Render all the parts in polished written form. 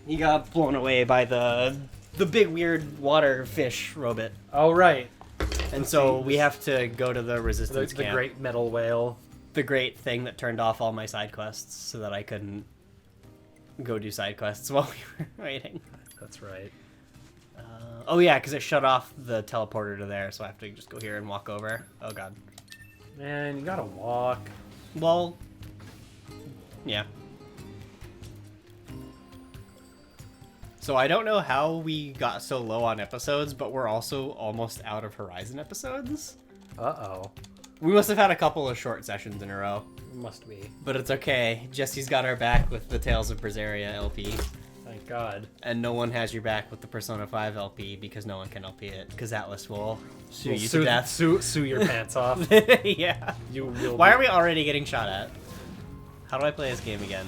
He got blown away by the big weird water fish robot. Oh, right. And so we have to go to the resistance The camp. great metal whale. The great thing that turned off all my side quests so that I couldn't go do side quests while we were waiting. That's right. Oh yeah, because it shut off the teleporter to there, so I have to just go here and walk over. Oh god. Man, you gotta walk. Well, yeah. So I don't know how we got so low on episodes, but we're also almost out of Horizon episodes. Uh-oh. We must have had a couple of short sessions in a row. Must be. But it's okay. Jesse's got our back with the Tales of Berseria LP. Thank God. And no one has your back with the Persona 5 LP because no one can LP it. Because Atlas will sue you to death. Sue your pants off. Yeah. You will. Why are we already getting shot at? How do I play this game again?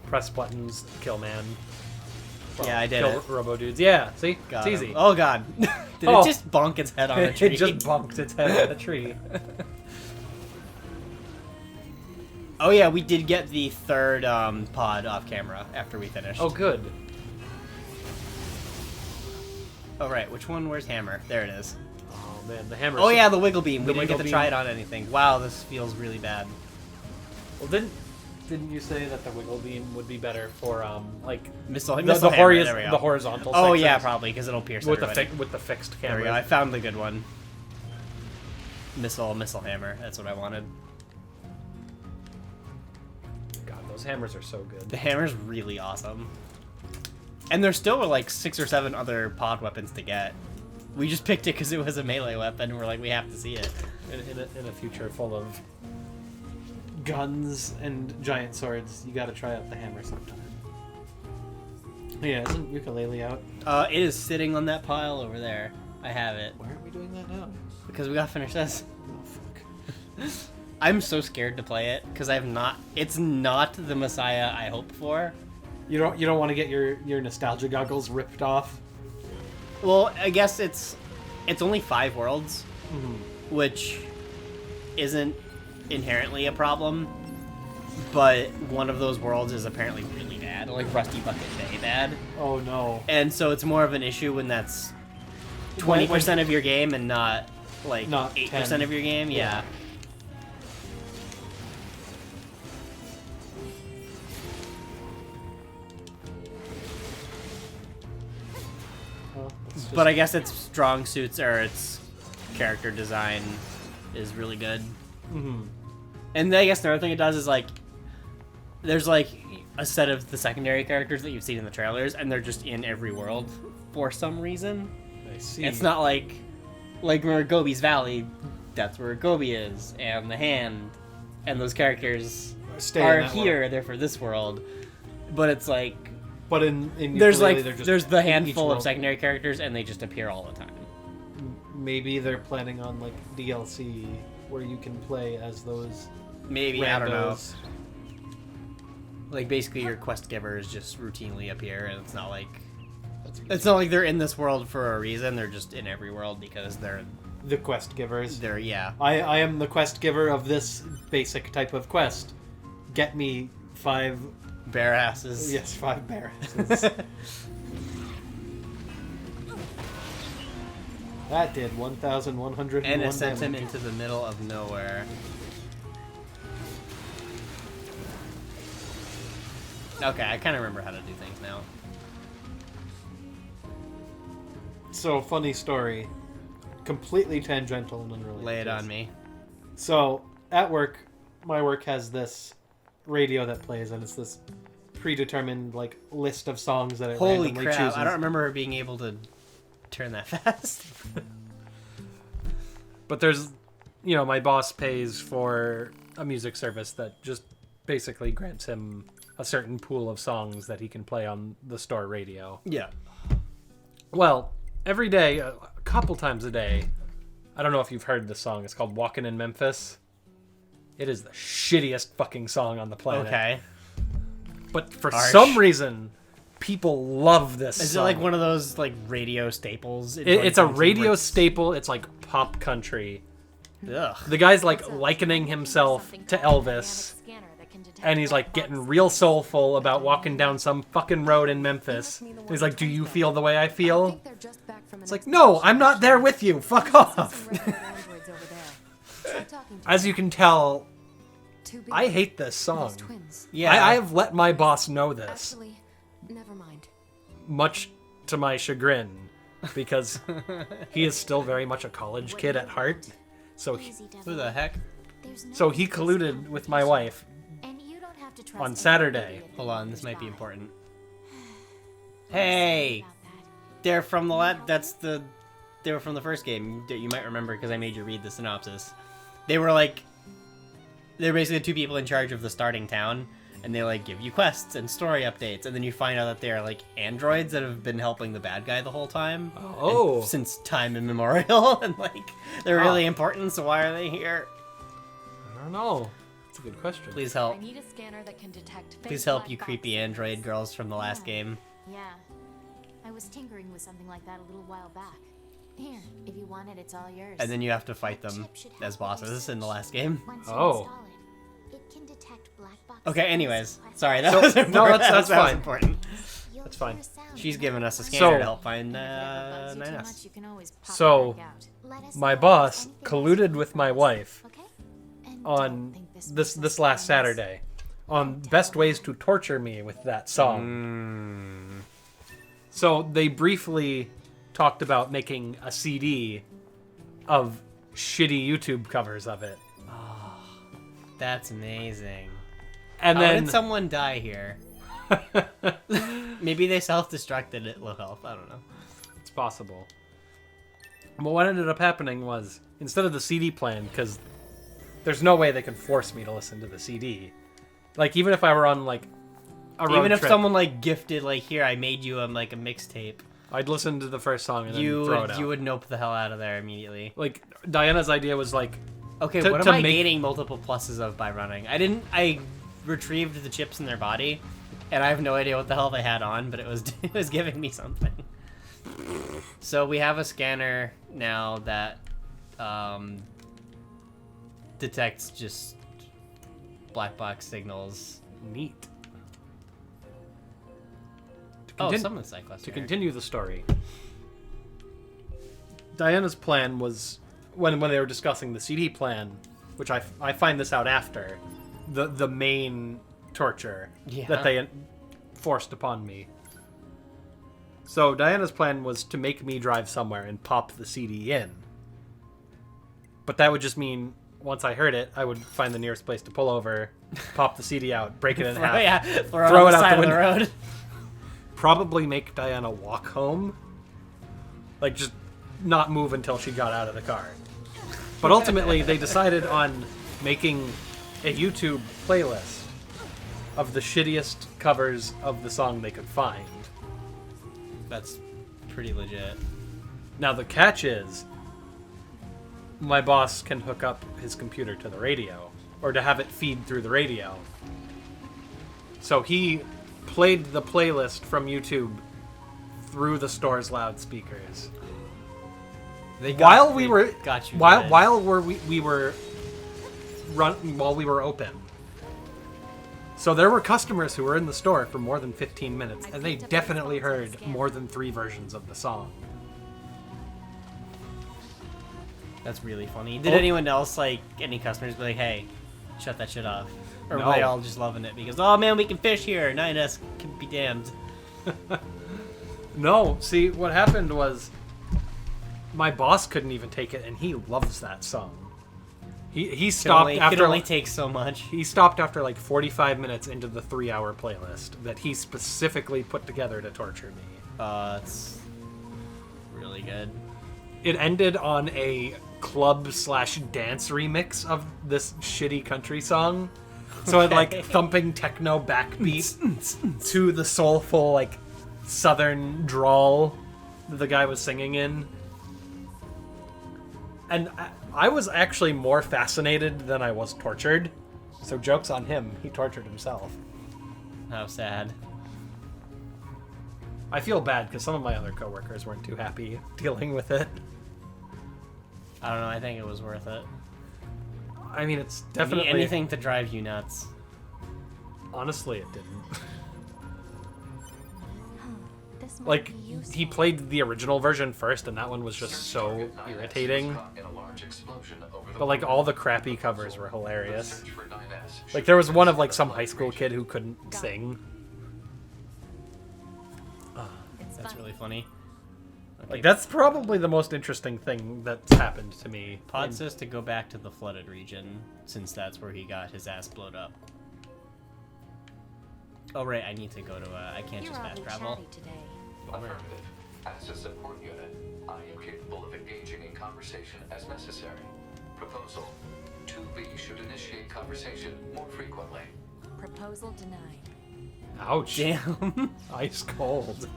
Press buttons, kill man. Well, Yeah, I did kill it. robo dudes. Yeah, see? Got it's him. easy. Oh god. Did Oh. it just bonk its head on a tree? It just bumped its head on the tree. Oh yeah, we did get the third pod off camera after we finished. Oh, good. Oh right, which one? Where's Hammer? There it is. Oh, man, the hammer. Oh yeah, the Wiggle Beam. We The didn't get Wiggle to try Beam. it on anything. Wow, this feels really bad. Well, didn't you say that the wiggle beam would be better for, like... Missile the, hammer, there we go. the horizontal Oh yeah, sections probably, because it'll pierce with everybody. with the fixed There we camera. go, I found the good one. Missile hammer, that's what I wanted. God, those hammers are so good. The hammer's really awesome. And there's still like 6 or 7 other pod weapons to get. We just picked it because it was a melee weapon, and we're like, we have to see it. In a future full of... guns and giant swords, you gotta try out the hammer sometime. Yeah, isn't ukulele out? It is sitting on that pile over there. I have it. Why aren't we doing that now? Because we gotta finish this. Oh fuck. I'm so scared to play it, because I've not... It's not the Messiah I hoped for. You don't want to get your nostalgia goggles ripped off? Well, I guess it's only 5 worlds, which isn't inherently a problem, but one of those worlds is apparently really bad, like Rusty Bucket Bay bad. Oh no. And so it's more of an issue when that's 20% of your game and not like Not 8% 10. of your game. Yeah. Well, it's just- But I guess its strong suits or its character design is really good. Mhm. And I guess the other thing it does is like there's like a set of the secondary characters that you've seen in the trailers, and they're just in every world for some reason. I see. It's not like where Gobi's Valley, that's where Gobi is, and the hand, and those characters Stay in are that here. world. They're for this world, but it's like But in there's ukulele, like they're just there's the in each handful of world. secondary characters, and they just appear all the time. Maybe they're planning on like DLC where you can play as those Maybe I don't know. randos. Like basically, your quest givers just routinely appear, and it's not like That's they're in this world for a reason. They're just in every world because they're the quest givers. yeah. I am the quest giver of this basic type of quest. Get me 5 Bare asses. 5 bear asses. That did 1,101 And it sent him damage. into the middle of nowhere. Okay, I kind of remember how to do things now. So, funny story. Completely tangential and unrelated. Lay it to on this. me. So, at work, my work has this radio that plays, and it's this predetermined like list of songs that it Holy randomly crap! chooses. I don't remember being able to turn that fast. But there's, my boss pays for a music service that just basically grants him a certain pool of songs that he can play on the store radio. Yeah. Well, every day, a couple times a day, I don't know if you've heard this song. It's called Walkin' in Memphis. It is the shittiest fucking song on the planet. Okay. But for Harsh. some reason, people love this Is song. it like one of those like radio staples? in It's a 2017 radio where it's- staple. It's like pop country. Ugh. The guy's like likening himself to Elvis. and he's like getting real soulful about walking down some fucking road in Memphis. He's like, "Do you feel the way I feel?" It's like, "No, I'm not there with you. Fuck off." As you can tell, I hate this song. Yeah. I have let my boss know this, Actually, never mind. much to my chagrin, because he is still very much a college kid at heart. So Who the heck? he colluded with my wife on Saturday. Hold on, this might be important. Hey, they're from the they were from the first game. You might remember because I made you read the synopsis. They're basically two people in charge of the starting town, and they like give you quests and story updates, and then you find out that they're like androids that have been helping the bad guy the whole time. Oh. And since time immemorial, and like they're really important. So why are they here? I don't know. That's a good question. Please help. I need a scanner that can detect fake Please help black you box creepy signals. android girls from the last game. Yeah. I was tinkering with something like that a little while back. Here, if you want it, it's all yours. And then you have to fight them as bosses in the last game. Once you Oh. install it can detect black box Okay, signals. anyways. Sorry, that So- was no, important. that's That was fine. important. You'll That's fine. hear sound. She's giving us a So- scanner to help find If it ever bugs you too 9S. much, you can always pop So, it back out. Let us my know if boss anything else colluded you with need my from us, wife okay? And on don't think this last Saturday on best ways to torture me with that song. So they briefly talked about making a CD of shitty YouTube covers of it. That's amazing. And How then did someone die here? Maybe they self-destructed at low health. I don't know. it's possible. But what ended up happening was, instead of the CD playing, because there's no way they could force me to listen to the CD. Like, even if I were on, like, a road Even if trip, someone like gifted, like, here, I made you like a mixtape, I'd listen to the first song and then you throw it out. would nope the hell out of there immediately. Like, Diana's idea was, like, Okay, To- what to am I make- gaining multiple pluses of by running? I retrieved the chips in their body, and I have no idea what the hell they had on, but it was it was giving me something. So we have a scanner now that detects just black box signals. neat. Oh, Contin- someone's cyclist. To continue the story, Diana's plan was, when they were discussing the CD plan, which I find this out after, the main torture Yeah. that they forced upon me. So Diana's plan was to make me drive somewhere and pop the CD in. But that would just mean, once I heard it, I would find the nearest place to pull over, pop the CD out, break it in half, yeah, throw Throw it it on the out side the of the window. road. probably make Diana walk home. Like, just not move until she got out of the car. But ultimately, they decided on making a YouTube playlist of the shittiest covers of the song they could find. That's pretty legit. Now, the catch is, my boss can hook up his computer to the radio, or to have it feed through the radio. So he played the playlist from YouTube through the store's loudspeakers. They While we were got you while good. we were open. So there were customers who were in the store for more than 15 minutes, and they definitely heard more than 3 versions of the song. That's really funny. Did Oh. anyone else, like, any customers be like, hey, shut that shit off? Or No. were they all just loving it because, oh man, we can fish here, 9S can be damned. No, see, what happened was my boss couldn't even take it, and he loves that song. He stopped It after only takes so much. he stopped after like 45 minutes into the 3-hour playlist that he specifically put together to torture me. It's really good. It ended on a club/dance remix of this shitty country song. So it like thumping techno backbeat to the soulful like southern drawl that the guy was singing in. And I was actually more fascinated than I was tortured. So joke's on him. He tortured himself. How sad. I feel bad because some of my other coworkers weren't too happy dealing with it. I don't know, I think it was worth it. I mean, it's definitely Anything to drive you nuts. Honestly, it didn't. This might Like, be useful. he played the original version first, and that one was just so irritating. But, like, all the crappy covers were hilarious. Like, there was one of, like, some high school kid who couldn't sing. It's That's fun. really funny. Okay, Like, that's probably the most interesting thing that's happened to me. Pod says to go back to the flooded region, since that's where he got his ass blowed up. Oh, right, I need to go to, I can't You're just fast awfully travel. chatty today. Affirmative. As a support unit, I am capable of engaging in conversation as necessary. Proposal. 2B should initiate conversation more frequently. Proposal denied. Ouch. Damn. Ice cold.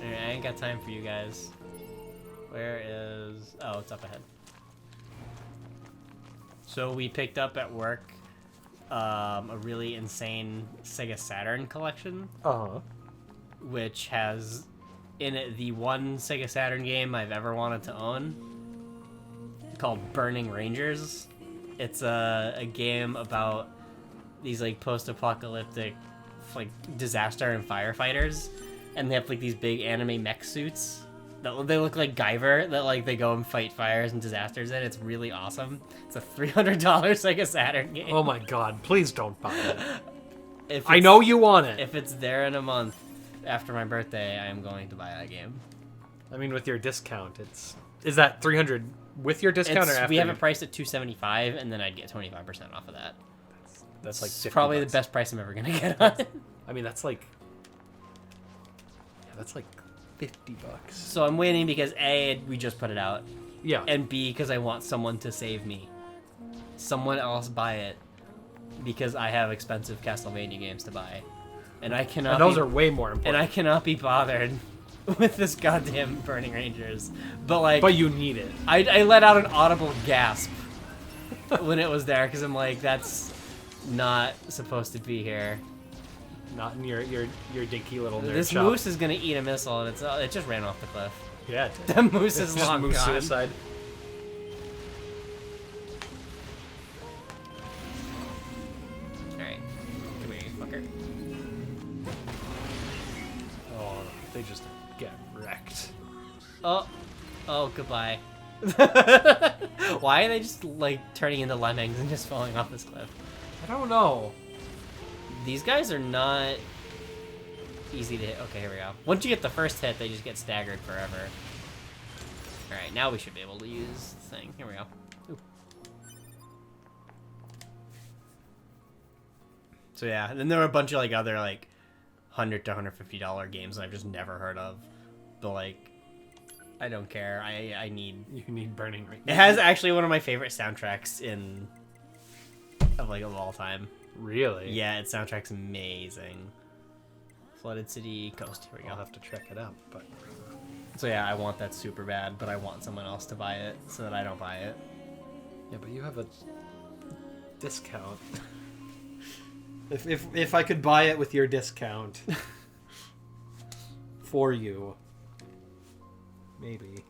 Alright, I ain't got time for you guys. Where is... Oh, it's up ahead. So we picked up at work a really insane Sega Saturn collection, Uh-huh. which has in it the one Sega Saturn game I've ever wanted to own, called Burning Rangers. It's a game about these like post-apocalyptic like disaster and firefighters, and they have like these big anime mech suits that they look like Guyver, that like they go and fight fires and disasters in. It's really awesome. It's a $300 Sega Saturn game. Oh my god, please don't buy it. If I it's- know you want it. If it's there in a month after my birthday, I am going to buy that game. I mean, with your discount, it's... Is that 300 with your discount or after? We have it you- priced at $275, and then I'd get 25% off of that. That's like It's 50 probably bucks. the best price I'm ever gonna get on it. I mean, that's like... Yeah, that's like 50 bucks. So I'm waiting because A, we just put it out, Yeah. and B, because I want someone to save me. Someone else buy it, because I have expensive Castlevania games to buy, and I cannot. And those be, are way more important. And I cannot be bothered with this goddamn Burning Rangers. But like, But you need it. I let out an audible gasp when it was there because I'm like, that's not supposed to be here. Not in your dinky little nerd This shop. moose is gonna eat a missile, and it just ran off the cliff. Yeah. That moose is Just long moose gone. suicide. Alright. Come here, you fucker. Oh, they just get wrecked. Oh. Oh, goodbye. Why are they just, like, turning into lemmings and just falling off this cliff? I don't know. These guys are not easy to hit. Okay, here we go. Once you get the first hit, they just get staggered forever. Alright, now we should be able to use the thing. Here we go. Ooh. So yeah, and then there were a bunch of like other like $100 to $150 games that I've just never heard of. But like, I don't care. I need. You need Burning Ring. It has actually one of my favorite soundtracks of all time. Really? Yeah, its soundtrack's amazing. Flooded City Coast. Here we I'll go. have to check it out, but... So yeah, I want that super bad, but I want someone else to buy it so that I don't buy it. Yeah, but you have a discount. If I could buy it with your discount for you, maybe.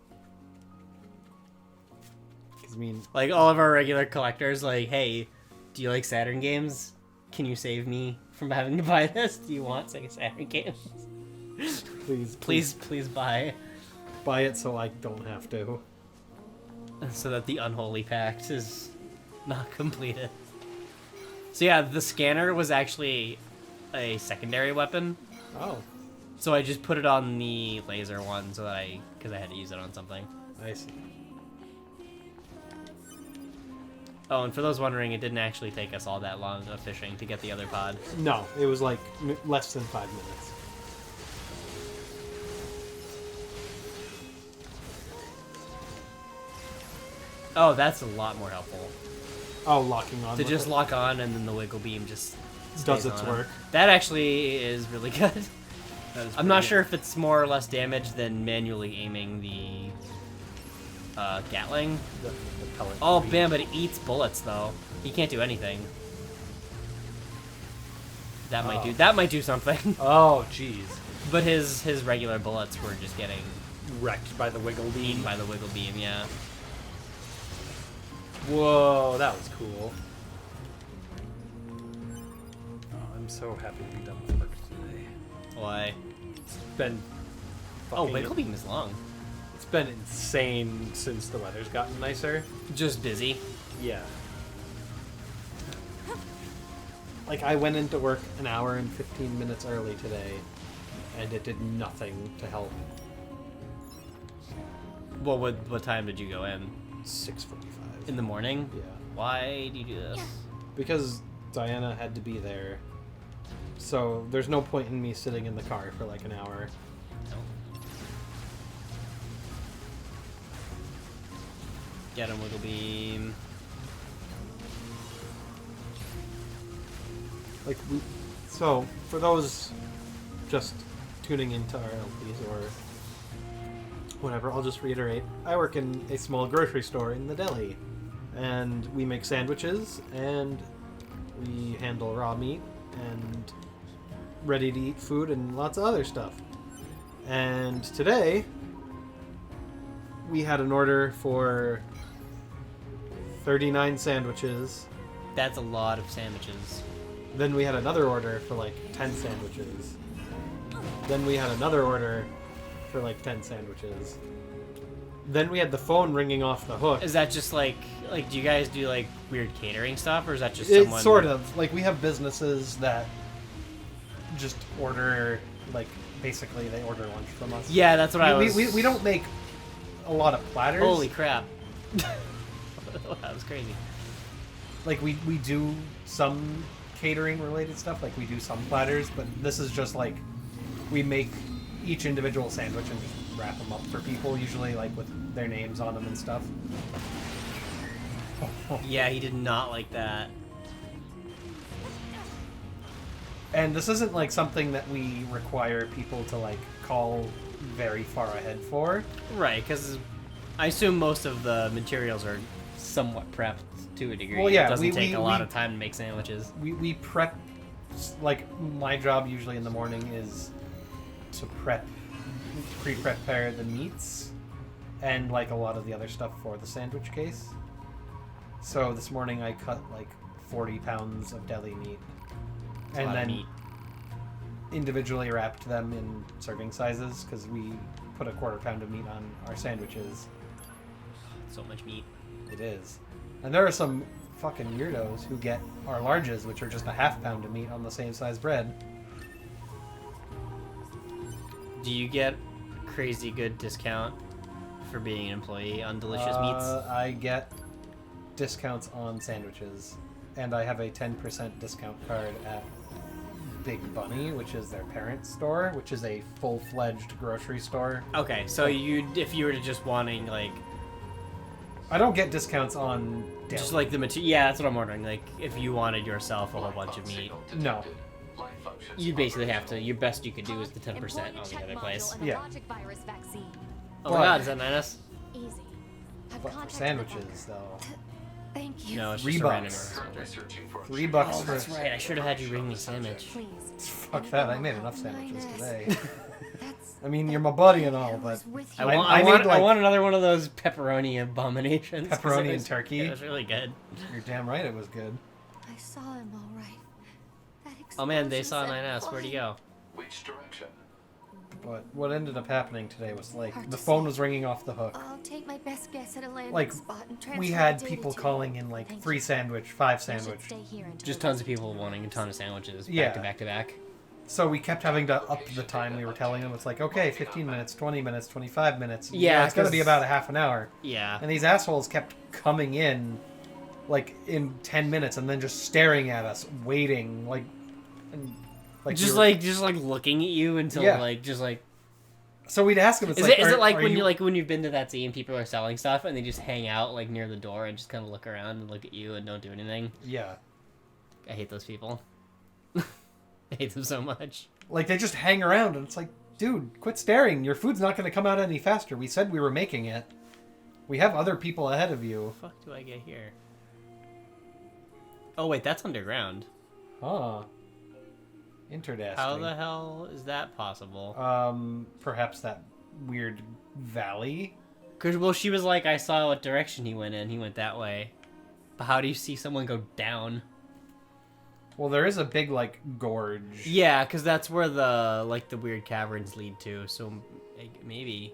'Cause I mean, Like all of our regular collectors, like, hey, do you like Saturn games? Can you save me from having to buy this? Do you want Sega Saturn games? Please buy, buy it so I don't have to. so that the unholy pact is not completed. So yeah, the scanner was actually a secondary weapon. Oh, So I just put it on the laser one so that because I had to use it on something. I see. Oh, and for those wondering, it didn't actually take us all that long of fishing to get the other pod. No, it was like less than 5 minutes. Oh, that's a lot more helpful. Oh, locking on. To with just it. lock on and then the wiggle beam just Does stays its on 'em. work. That actually is really good. That is I'm not pretty sure if it's more or less damage than manually aiming the Gatling. good. The pellet Oh, beam. bam, but it eats bullets though. He can't do anything. That might Oh. do something. Oh, jeez. But his regular bullets were just getting wrecked by the wiggle beam. Eaten by the wiggle beam, yeah. Whoa, that was cool. Oh, I'm so happy to be done with work today. Why? It's been Oh, fucking- wiggle beam is long. It's been insane since the weather's gotten nicer. Just busy. Yeah. Like, I went into work an hour and 15 minutes early today, and it did nothing to help. Well, what time did you go in? 6:45. In the morning? Yeah. Why do you do this? Because Diana had to be there. So there's no point in me sitting in the car for like an hour. No. Get him, wiggle beam. Like, so for those just tuning into our LPs or whatever, I'll just reiterate. I work in a small grocery store in the deli, and we make sandwiches, and we handle raw meat and ready-to-eat food and lots of other stuff. And today, we had an order for 39 sandwiches. That's a lot of sandwiches. Then we had another order for like 10 sandwiches. Then we had another order for like 10 sandwiches. Then we had the phone ringing off the hook. Is that just like do you guys do like weird catering stuff, or is that just It's someone? sort of like we have businesses that just order, like, basically they order lunch from us. Yeah, that's what I was. We don't make a lot of platters. Holy crap! That was crazy. Like we do some catering related stuff, like we do some platters, but this is just like we make each individual sandwich and just wrap them up for people, usually like with their names on them and stuff. Yeah, he did not like that. And this isn't like something that we require people to like call very far ahead for. Right, because I assume most of the materials are somewhat prepped to a degree. Well, yeah, it doesn't we- take we- a lot we- of time to make sandwiches. We prep, like my job usually in the morning is to pre-prepare the meats and like a lot of the other stuff for the sandwich case. So this morning I cut like 40 pounds of deli meat It's a and lot of then meat. individually wrapped them in serving sizes because we put a quarter pound of meat on our sandwiches. So much meat. It is. And there are some fucking weirdos who get our larges, which are just a half pound of meat on the same size bread. Do you get crazy good discount for being an employee on Delicious Meats? I get discounts on sandwiches, and I have a 10% discount card at Big Bunny, which is their parent store, which is a full-fledged grocery store. Okay, so if you were to just wanting like I don't get discounts on deli. just like the material, yeah, that's what I'm wondering. Like if you wanted yourself a whole bunch of meat, No. you basically have to. Your best you could do is the 10% on the other place. Yeah. Virus vaccine. Oh my god, is that 9S? Easy. I've But for contacted the sandwiches, bunker. though. Thank you. No, it's $3 just a random bucks. order. $3 Oh, for... that's right. I should have had you bring me a sandwich. Please. Fuck that, I made enough sandwiches 9S. today. That's I mean, you're my buddy and all, I but... was with I you. want, I I, made, want, I like- want another one of those pepperoni abominations. 'cause Pepperoni it and was- turkey? It was really good. You're damn right it was good. I saw him all right. That Oh man, they explosion saw said 9S. Where'd he fly. go? Which direction? But what ended up happening today was, like, Hard the to phone say. was ringing off the hook. I'll take my best guess at a landing Like, spot and transfer We the had data people to you. calling in, like, Thank 3 you. sandwich, 5 I should sandwich. stay here until Just it tons of gets people to wanting a ton of sandwiches back Yeah. to back to back. So we kept having to up the time we were telling them. It's like, okay, 15 minutes, 20 minutes, 25 minutes. Yeah, it's going to be 'cause- about a half an hour. Yeah. And these assholes kept coming in, like, in 10 minutes and then just staring at us, waiting, like... And, like Just we were- just like looking at you until Yeah. like just like So we'd ask them, it's is like... it are like when you... you're like when you've been to that scene, people are selling stuff and they just hang out like near the door and just kind of look around and look at you and don't do anything. Yeah. I hate those people. I hate them so much. Like, they just hang around, and it's like, dude, quit staring. Your food's not going to come out any faster. We said we were making it. We have other people ahead of you. What the fuck do I get here? Oh wait, that's underground. Huh. Interesting. How the hell is that possible? Perhaps that weird valley. Cause well, she was like, I saw what direction he went in. He went that way. But how do you see someone go down? Well, there is a big like gorge. Yeah, because that's where the weird caverns lead to. So maybe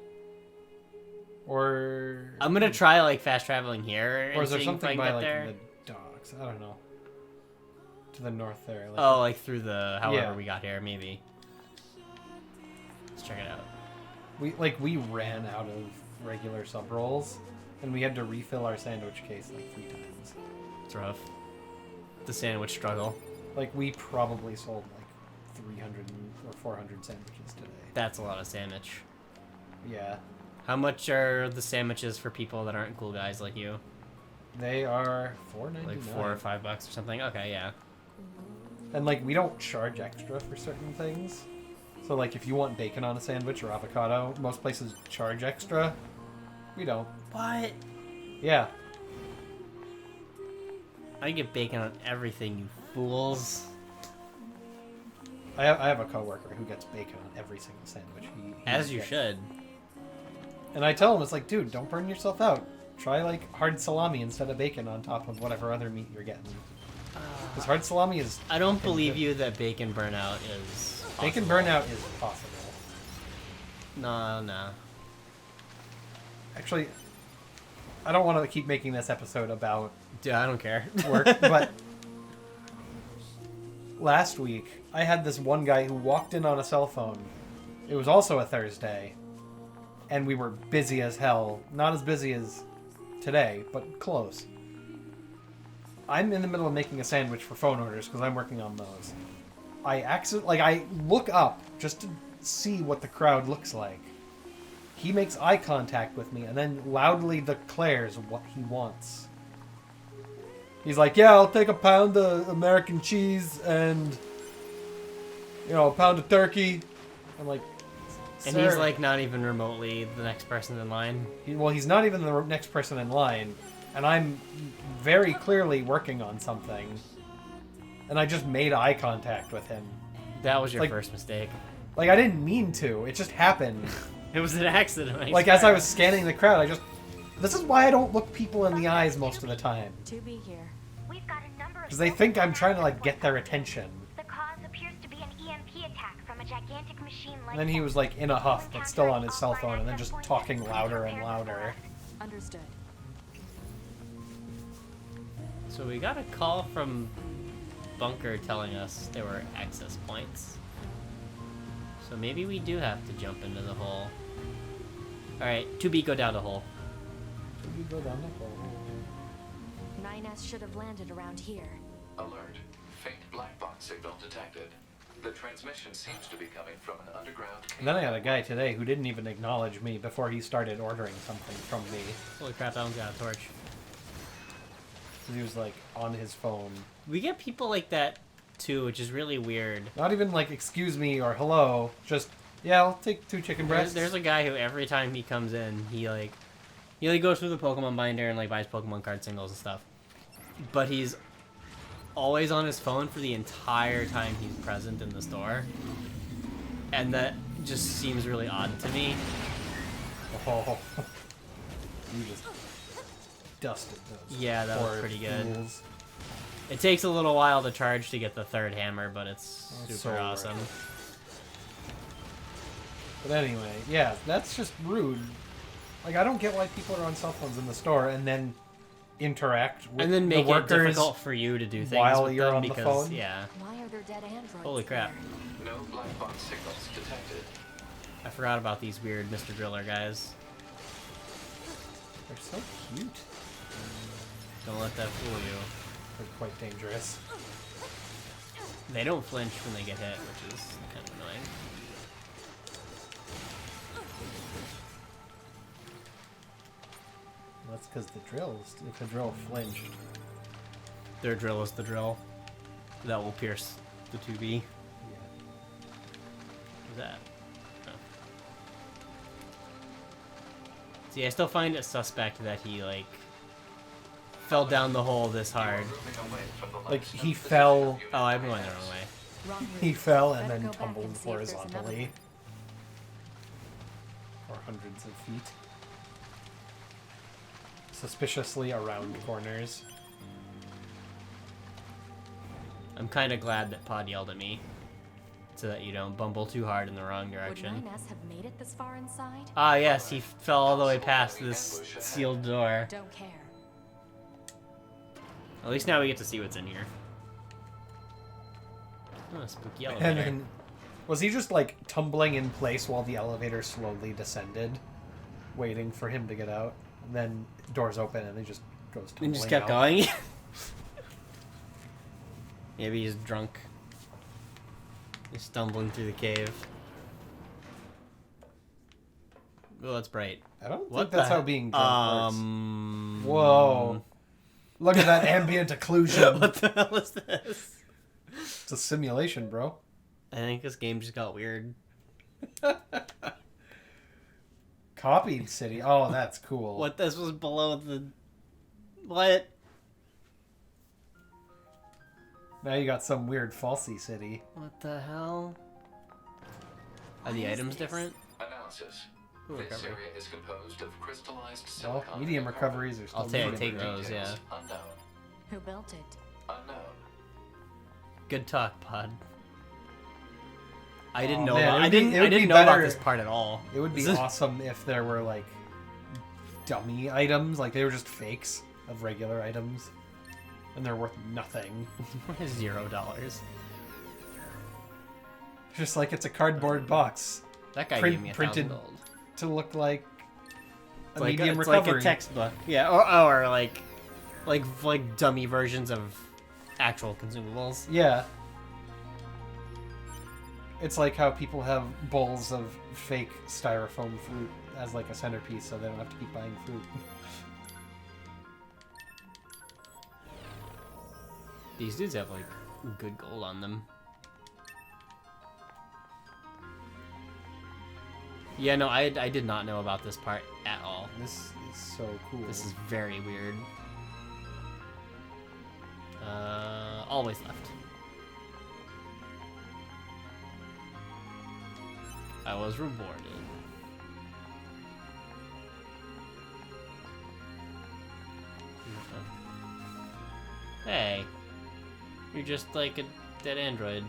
Or I'm gonna try like fast traveling here. or is there and seeing if I something can by get like there. the docks? I don't know. To the north there. Like, Oh, like through the however Yeah. we got here, maybe. Let's check it out. we ran out of regular sub rolls, and we had to refill our sandwich case like 3 times. It's rough. The sandwich struggle. Like we probably sold like 300 or 400 sandwiches today. That's a lot of sandwich. Yeah, How much are the sandwiches for people that aren't cool guys like you? they are $4.99. Like $4 or $5 or something? Okay, yeah. And like we don't charge extra for certain things. So like if you want bacon on a sandwich or avocado, most places charge extra. We don't. What? Yeah. I get bacon on everything, you fools. I have a coworker who gets bacon on every single sandwich. He As you gets. should. And I tell him, it's like, dude, don't burn yourself out. Try like hard salami instead of bacon on top of whatever other meat you're getting. Because hard salami is I don't believe you that bacon burnout is possible. bacon burnout is possible. No. Actually, I don't want to keep making this episode about Dude, I don't care. work, but last week I had this one guy who walked in on a cell phone. It was also a Thursday, and we were busy as hell. Not as busy as today, but close. I'm in the middle of making a sandwich for phone orders because I'm working on those. I look up just to see what the crowd looks like. He makes eye contact with me and then loudly declares what he wants. He's like, yeah, I'll take a pound of American cheese and, a pound of turkey. I'm like, And "Sir." he's like not even remotely the next person in line. He's not even the next person in line. And I'm very clearly working on something. And I just made eye contact with him. That was your Like- first mistake. Like, I didn't mean to. It just happened. It was an accident. Like, as I was scanning the crowd, this is why I don't look people in the eyes most of the time. To be here. We've got a number of Because they think I'm trying to, like, get their attention. The cause appears to be an EMP attack from a gigantic machine like And then he was, like, in a huff, but still on his cell phone, and then just talking louder and louder. Understood. So we got a call from Bunker telling us there were access points. So maybe we do have to jump into the hole. Alright, 2B, go down the hole. Should we go down the hole? 9S should have landed around here. Alert. Faint black box signal detected. The transmission seems to be coming from an underground cave. And then I had a guy today who didn't even acknowledge me before he started ordering something from me. Holy crap, that one's got a torch. Because he was, like, on his phone. We get people like that too, which is really weird. Not even, like, excuse me or hello. Just, yeah, I'll take 2 chicken breasts. There's a guy who every time he comes in, he goes through the Pokemon binder and like buys Pokemon card singles and stuff. But he's always on his phone for the entire time he's present in the store. And that just seems really odd to me. Oh. You just dusted those. Yeah, that was poor pretty good. fools. It takes a little while to charge to get the 3rd hammer, but it's Oh, super so worth awesome. it. But anyway, yeah, that's just rude. Like, I don't get why people are on cell phones in the store and then interact with And then the make it workers difficult for you to do things while with you're them on the because, phone. yeah. Why are there dead androids? Holy crap. there? No black box signals detected. I forgot about these weird Mr. Driller guys. They're so cute. Don't let that fool you. They're quite dangerous. They don't flinch when they get hit, which is kind of annoying. That's because if the drill flinched. Their drill is the drill. That will pierce the 2B. Yeah. What's that? Oh. See, I still find it suspect that he, like, fell down the hole this hard. Moving away from the Like, lights he of the fell- digital Oh, I'm unit going the matrix. wrong way. Wrong route. He fell and Better then go back tumbled and see if there's another horizontally. Or hundreds of feet. Suspiciously around corners. I'm kind of glad that Pod yelled at me, so that you don't bumble too hard in the wrong Would direction. 9S have made it this far inside? Ah, yes, he fell all the way past this sealed door. Don't care. At least now we get to see what's in here. Oh, spooky And elevator. then, was he just like tumbling in place while the elevator slowly descended, waiting for him to get out? And then doors open and he just goes tumbling And just kept out. going. Maybe he's drunk. He's stumbling through the cave. Oh, that's bright. I don't What think that's the how being drunk works. works. Whoa. Look at that ambient occlusion. What the hell is this? It's a simulation, bro. I think this game just got weird. Copied city. Oh, that's cool. What, this was below the... What? Now you got some weird falsy city. What the hell? Are the items different? Analysis. Ooh, This recovery. area is composed of crystallized Well, silicon. medium and recoveries are still I'll take medium those, recoveries. yeah. Unknown. Who built it? Unknown. Good talk, Pod. I didn't Aw, know man, about, it I would be- didn't, it I would didn't be know about better- this part at all. It would be This is- awesome if there were like dummy items, like they were just fakes of regular items, and they're worth nothing. $0. Just like it's a cardboard box That guy Print- gave me printed 1,000 gold. to look like a Like medium it's recovery. like a textbook. Yeah, or like dummy versions of actual consumables. Yeah. It's like how people have bowls of fake styrofoam fruit as like a centerpiece so they don't have to keep buying fruit. These dudes have like good gold on them. Yeah, no, I did not know about this part at all. This is so cool. This is very weird. Always left. I was rewarded. Hey, you're just like a dead android.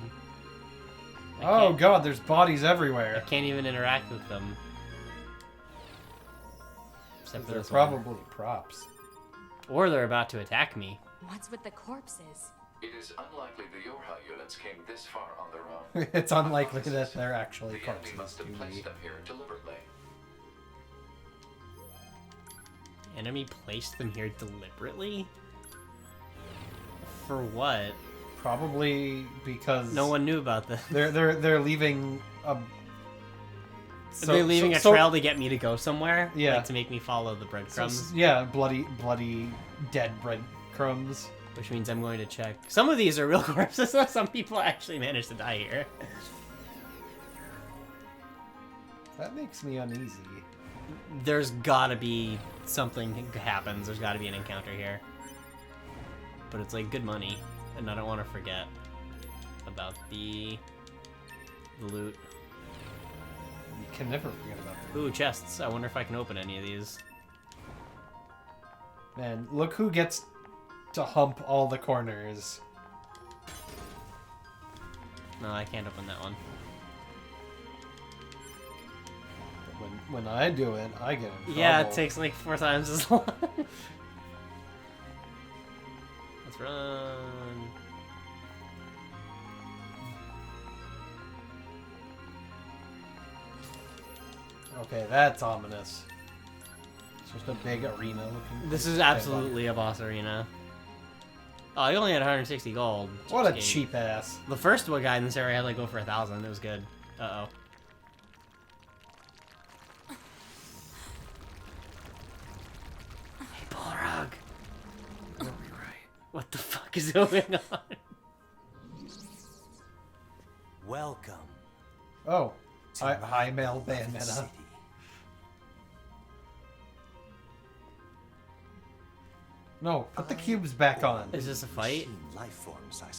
I Oh can't- god, there's bodies I everywhere. can't even interact with them. Except for They're this one. probably props. Or they're about to attack me. What's with the corpses? It is unlikely the Yorha units came this far on their own. It's unlikely that they're actually The enemy corpses. must have to placed me. them here deliberately. Enemy placed them here deliberately? For what? Probably because No one knew about this. they're leaving a. They're leaving a trail to get me to go somewhere? Yeah. Like to make me follow the breadcrumbs? Yeah, bloody, dead breadcrumbs. Which means I'm going to check. Some of these are real corpses, though. Some people actually managed to die here. That makes me uneasy. There's gotta be something happens. There's gotta be an encounter here. But it's like good money. And I don't want to forget about the loot. You can never forget about that. Ooh, chests. I wonder if I can open any of these. Man, look who gets to hump all the corners. No, I can't open that one. But when I do it, I get in Yeah, it trouble. takes like 4 times as long. Let's run. Okay, that's ominous. It's just a big arena looking. This is Hey, bud. absolutely a boss arena. Oh, I only had 160 gold. What a Okay. cheap ass. The first one guy in this area had like over 1,000. It was good. Uh-oh. Hey, Balrog. What the fuck is going on? Welcome Oh, to high male my Bayonetta. city. No, put the cubes back on. Is this a fight? Machine life forms, I